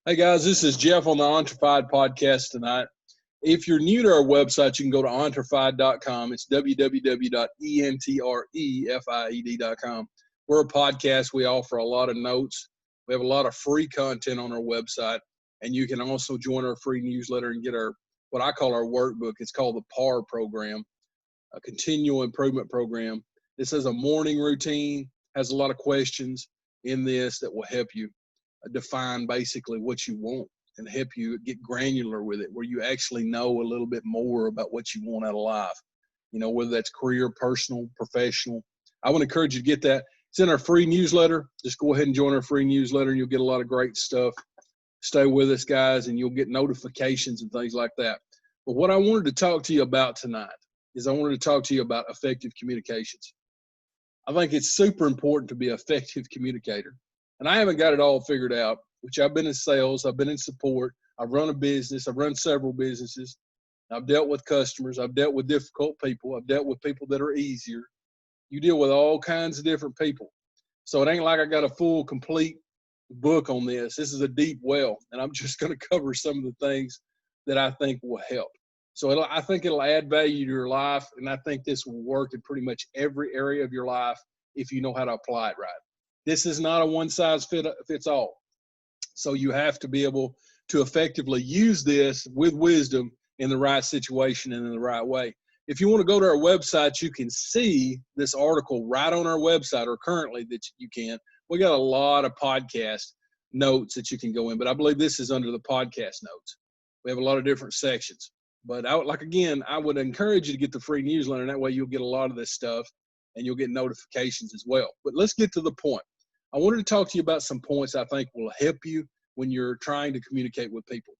Hey guys, this is Jeff on the Entrefied podcast tonight. If you're new to our website, you can go to entrefied.com. It's www.entrefied.com. We're a podcast. We offer a lot of notes. We have a lot of free content on our website, and you can also join our free newsletter and get our what I call our workbook. It's called the PAR program, a continual improvement program. This is a morning routine, has a lot of questions in this that will help you define basically what you want and help you get granular with it, where you actually know a little bit more about what you want out of life, whether that's career, personal, professional. I would encourage you to get that. It's in our free newsletter. Just go ahead and join our free newsletter and you'll get a lot of great stuff. Stay with us, guys, and you'll get notifications and things like that. But what I wanted to talk to you about tonight is I wanted to talk to you about effective communications. I think it's super important to be an effective communicator. And I haven't got it all figured out, which I've been in sales, I've been in support, I've run a business, I've run several businesses, I've dealt with customers, I've dealt with difficult people, I've dealt with people that are easier. You deal with all kinds of different people. So it ain't like I got a full, complete book on this. This is a deep well, and I'm just going to cover some of the things that I think will help. So I think it'll add value to your life, and I think this will work in pretty much every area of your life if you know how to apply it right. This is not a one-size-fits-all. So you have to be able to effectively use this with wisdom in the right situation and in the right way. If you want to go to our website, you can see this article right on our website, or currently that you can. We got a lot of podcast notes that you can go in, but I believe this is under the podcast notes. We have a lot of different sections. But I would encourage you to get the free newsletter, and that way you'll get a lot of this stuff and you'll get notifications as well. But let's get to the point. I wanted to talk to you about some points I think will help you when you're trying to communicate with people.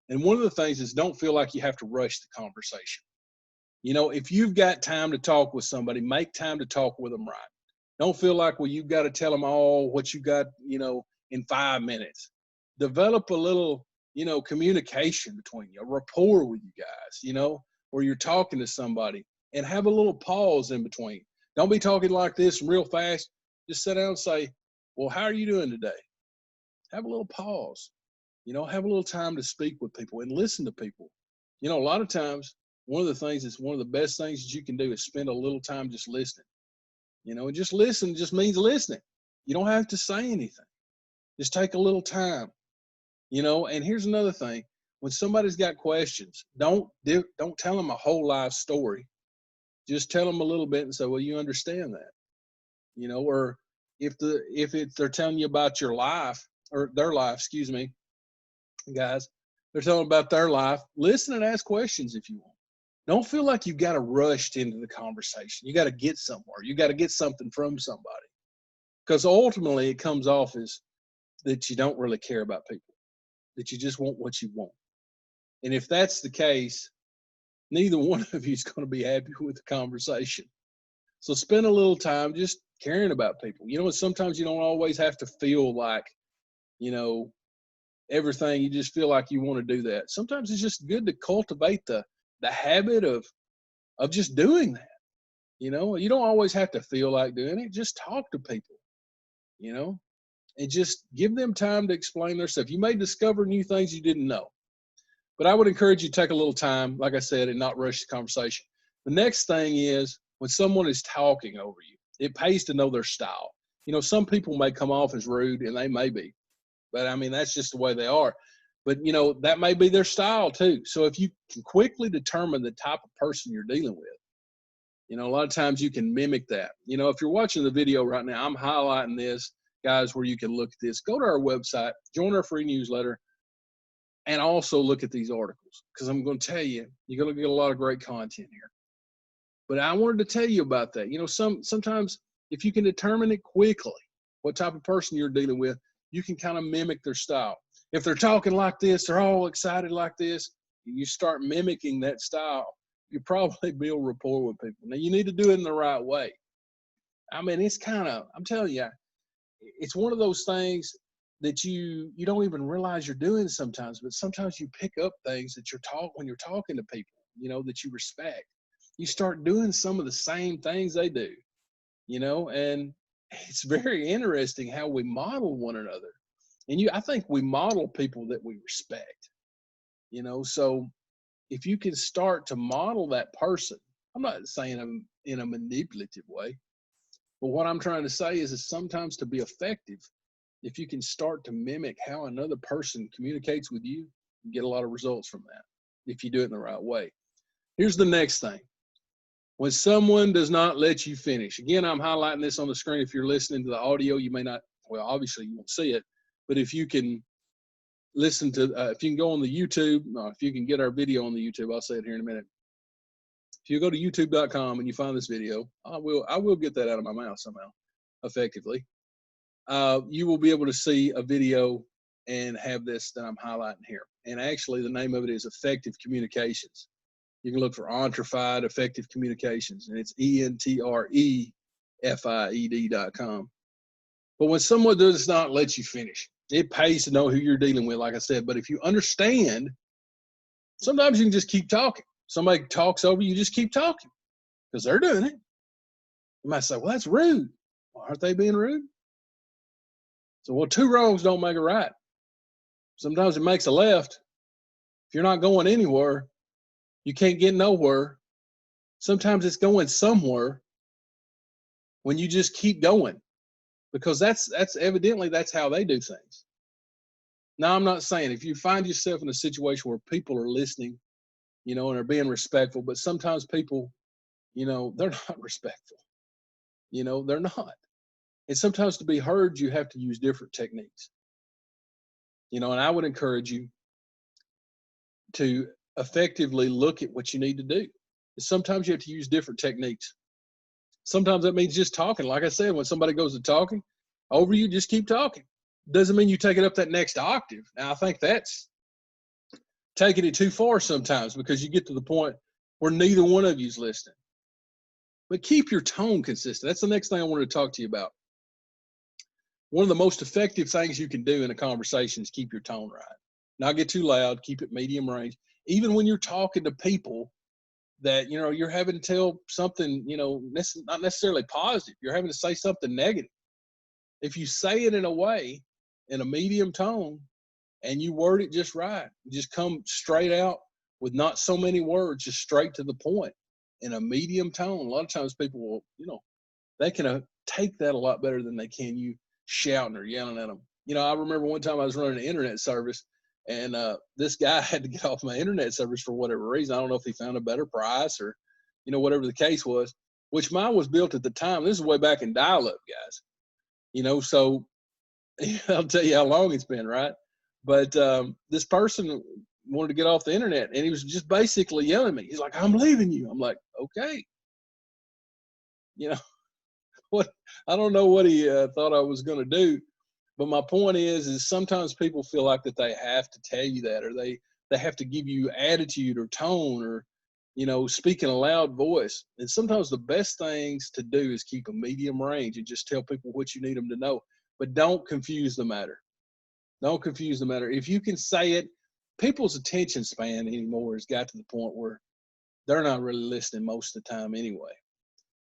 And one of the things is, don't feel like you have to rush the conversation. If you've got time to talk with somebody, make time to talk with them right. Don't feel like, well, you've got to tell them all what you got, in 5 minutes. Develop a little, communication between you, a rapport with you guys, where you're talking to somebody, and have a little pause in between. Don't be talking like this real fast. Just sit down and say, well, how are you doing today? Have a little pause, have a little time to speak with people and listen to people. A lot of times, one of the best things that you can do is spend a little time just listening. And just listen just means listening. You don't have to say anything. Just take a little time, and here's another thing. When somebody's got questions, don't tell them a whole life story. Just tell them a little bit and say, well, you understand that, or if they're telling you about your life or their life, guys, they're telling about their life, listen and ask questions if you want. Don't feel like you've got to rush into the conversation. You got to get somewhere. You got to get something from somebody, because ultimately it comes off as that you don't really care about people, that you just want what you want. And if that's the case, neither one of you is going to be happy with the conversation. So spend a little time just caring about people. Sometimes you don't always have to feel like, everything. You just feel like you want to do that. Sometimes it's just good to cultivate the habit of just doing that. You don't always have to feel like doing it. Just talk to people, and just give them time to explain their stuff. You may discover new things you didn't know. But I would encourage you to take a little time, like I said, and not rush the conversation. The next thing is, when someone is talking over you, it pays to know their style. Some people may come off as rude, and they may be. But, that's just the way they are. But, that may be their style too. So if you can quickly determine the type of person you're dealing with, a lot of times you can mimic that. If you're watching the video right now, I'm highlighting this, guys, where you can look at this. Go to our website, join our free newsletter, and also look at these articles, because I'm going to tell you, you're going to get a lot of great content here. But I wanted to tell you about that. Sometimes if you can determine it quickly, what type of person you're dealing with, you can kind of mimic their style. If they're talking like this, they're all excited like this, and you start mimicking that style, you probably build rapport with people. Now, you need to do it in the right way. It's I'm telling you, it's one of those things that you don't even realize you're doing sometimes, but sometimes you pick up things that when you're talking to people, that you respect. You start doing some of the same things they do, and it's very interesting how we model one another. And I think we model people that we respect, so if you can start to model that person, I'm not saying them in a manipulative way, but what I'm trying to say is sometimes to be effective, if you can start to mimic how another person communicates with you, you get a lot of results from that if you do it in the right way. Here's the next thing. When someone does not let you finish, again, I'm highlighting this on the screen. If you're listening to the audio, you may not, well, obviously you won't see it, but if you can listen to, if you can go on the YouTube, if you can get our video on the YouTube, I'll say it here in a minute. If you go to youtube.com and you find this video, I will get that out of my mouth somehow effectively. You will be able to see a video and have this that I'm highlighting here. And actually the name of it is Effective Communications. You can look for Entrefied Effective Communications, and it's ENTREFIED.com. But when someone does not let you finish, it pays to know who you're dealing with, like I said. But if you understand, sometimes you can just keep talking. Somebody talks over you, just keep talking because they're doing it. You might say, well, that's rude. Well, aren't they being rude? So, well, two wrongs don't make a right. Sometimes it makes a left. If you're not going anywhere, you can't get nowhere. Sometimes it's going somewhere when you just keep going, because that's evidently that's how they do things. Now, I'm not saying if you find yourself in a situation where people are listening, and are being respectful, but sometimes people, they're not respectful. They're not. And sometimes to be heard, you have to use different techniques. And I would encourage you to effectively look at what you need to do. Sometimes you have to use different techniques. Sometimes that means just talking. Like I said, when somebody goes to talking over you, just keep talking. Doesn't mean you take it up that next octave. Now, I think that's taking it too far sometimes, because you get to the point where neither one of you's listening. But keep your tone consistent. That's the next thing I wanted to talk to you about. One of the most effective things you can do in a conversation is keep your tone right. Not get too loud, keep it medium range. Even when you're talking to people that, you're having to tell something, not necessarily positive, you're having to say something negative. If you say it in a way, in a medium tone, and you word it just right, just come straight out with not so many words, just straight to the point in a medium tone. A lot of times people will, they can take that a lot better than they can you shouting or yelling at them. I remember one time I was running an internet service, and this guy had to get off my internet service for whatever reason. I don't know if he found a better price or, whatever the case was, which mine was built at the time. This is way back in dial-up, guys. So I'll tell you how long it's been, right? But this person wanted to get off the internet, and he was just basically yelling at me. He's like, I'm leaving you. I'm like, okay. What? I don't know what he thought I was going to do. But my point is sometimes people feel like that they have to tell you that, or they have to give you attitude or tone, or, speak in a loud voice. And sometimes the best things to do is keep a medium range and just tell people what you need them to know. But don't confuse the matter. Don't confuse the matter. If you can say it, people's attention span anymore has got to the point where they're not really listening most of the time anyway.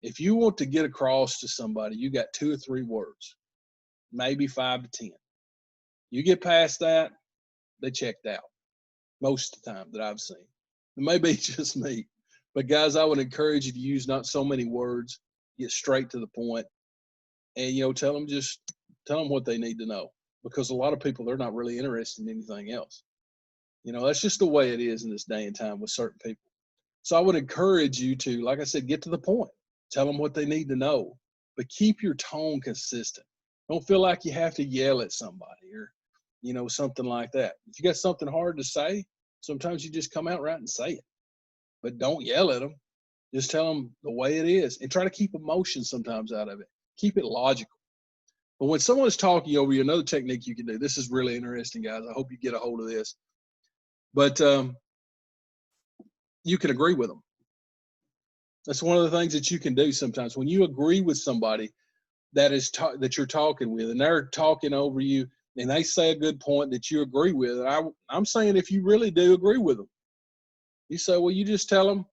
If you want to get across to somebody, you got 2 or 3 words, maybe 5 to 10. You get past that, they checked out most of the time that I've seen. It may be just me, but guys, I would encourage you to use not so many words, get straight to the point, and, tell them what they need to know. Because a lot of people, they're not really interested in anything else. That's just the way it is in this day and time with certain people. So I would encourage you to, like I said, get to the point. Tell them what they need to know, but keep your tone consistent. Don't feel like you have to yell at somebody or, something like that. If you got something hard to say, sometimes you just come out right and say it. But don't yell at them. Just tell them the way it is, and try to keep emotion sometimes out of it. Keep it logical. But when someone's talking over you, another technique you can do, this is really interesting, guys. I hope you get a hold of this. But you can agree with them. That's one of the things that you can do sometimes. When you agree with somebody that you're talking with, and they're talking over you, and they say a good point that you agree with, and I'm saying if you really do agree with them, you say, well, you just tell them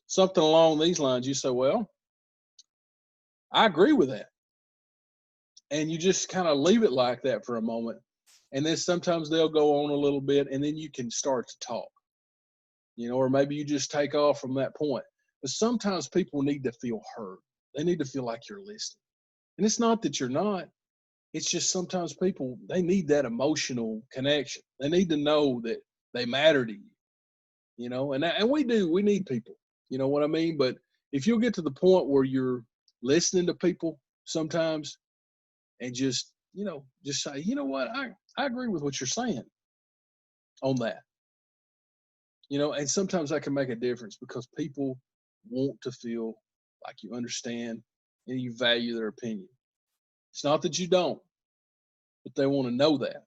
something along these lines. You say, well, I agree with that. And you just kind of leave it like that for a moment. And then sometimes they'll go on a little bit, and then you can start to talk, or maybe you just take off from that point. But sometimes people need to feel heard. They need to feel like you're listening. And it's not that you're not. It's just sometimes people, they need that emotional connection. They need to know that they matter to you, and we do. We need people. You know what I mean? But if you'll get to the point where you're listening to people sometimes and just say, you know what, I agree with what you're saying on that. And sometimes that can make a difference because people want to feel like you understand and you value their opinion. It's not that you don't, but they want to know that.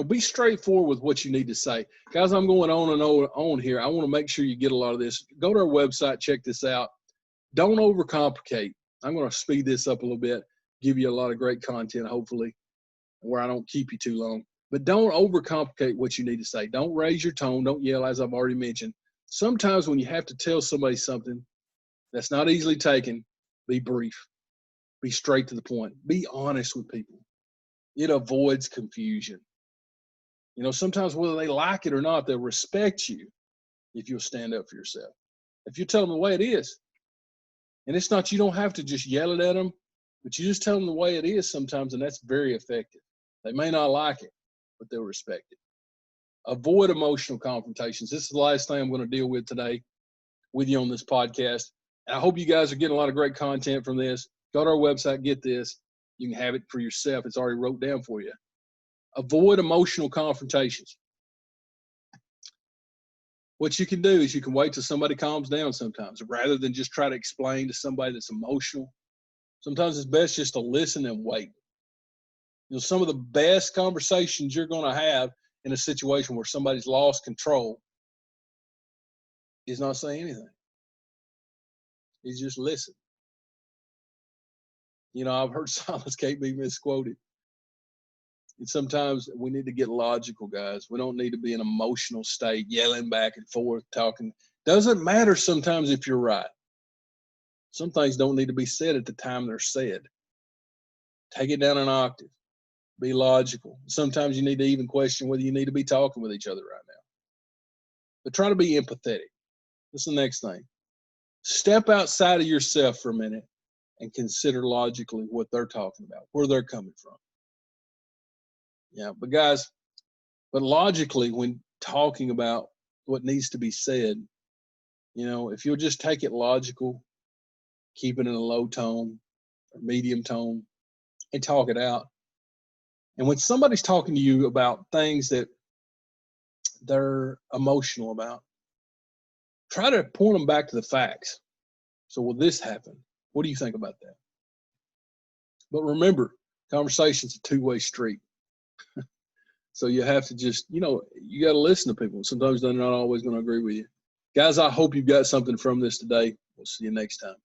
Be straightforward with what you need to say. Guys, I'm going on and on here. I want to make sure you get a lot of this. Go to our website, check this out. Don't overcomplicate. I'm going to speed this up a little bit, give you a lot of great content, hopefully, where I don't keep you too long. But don't overcomplicate what you need to say. Don't raise your tone. Don't yell, as I've already mentioned. Sometimes when you have to tell somebody something that's not easily taken, be brief. Be straight to the point. Be honest with people. It avoids confusion. Sometimes whether they like it or not, they'll respect you if you'll stand up for yourself. If you tell them the way it is. And it's not, you don't have to just yell it at them, but you just tell them the way it is sometimes, and that's very effective. They may not like it, but they'll respect it. Avoid emotional confrontations. This is the last thing I'm going to deal with today with you on this podcast. And I hope you guys are getting a lot of great content from this. Go to our website, get this. You can have it for yourself. It's already wrote down for you. Avoid emotional confrontations. What you can do is you can wait till somebody calms down sometimes, rather than just try to explain to somebody that's emotional. Sometimes it's best just to listen and wait. Some of the best conversations you're going to have in a situation where somebody's lost control is not saying anything. Is just listen. I've heard silence can't be misquoted. And sometimes we need to get logical, guys. We don't need to be in an emotional state, yelling back and forth, talking. Doesn't matter sometimes if you're right. Some things don't need to be said at the time they're said. Take it down an octave. Be logical. Sometimes you need to even question whether you need to be talking with each other right now. But try to be empathetic. That's the next thing. Step outside of yourself for a minute and consider logically what they're talking about, where they're coming from. Yeah, but guys, logically, when talking about what needs to be said, if you'll just take it logical, keep it in a low tone or medium tone, and talk it out. And when somebody's talking to you about things that they're emotional about, try to point them back to the facts. So, will this happen? What do you think about that? But remember, conversation's a two-way street. So you have to just, you got to listen to people. Sometimes they're not always going to agree with you. Guys, I hope you've got something from this today. We'll see you next time.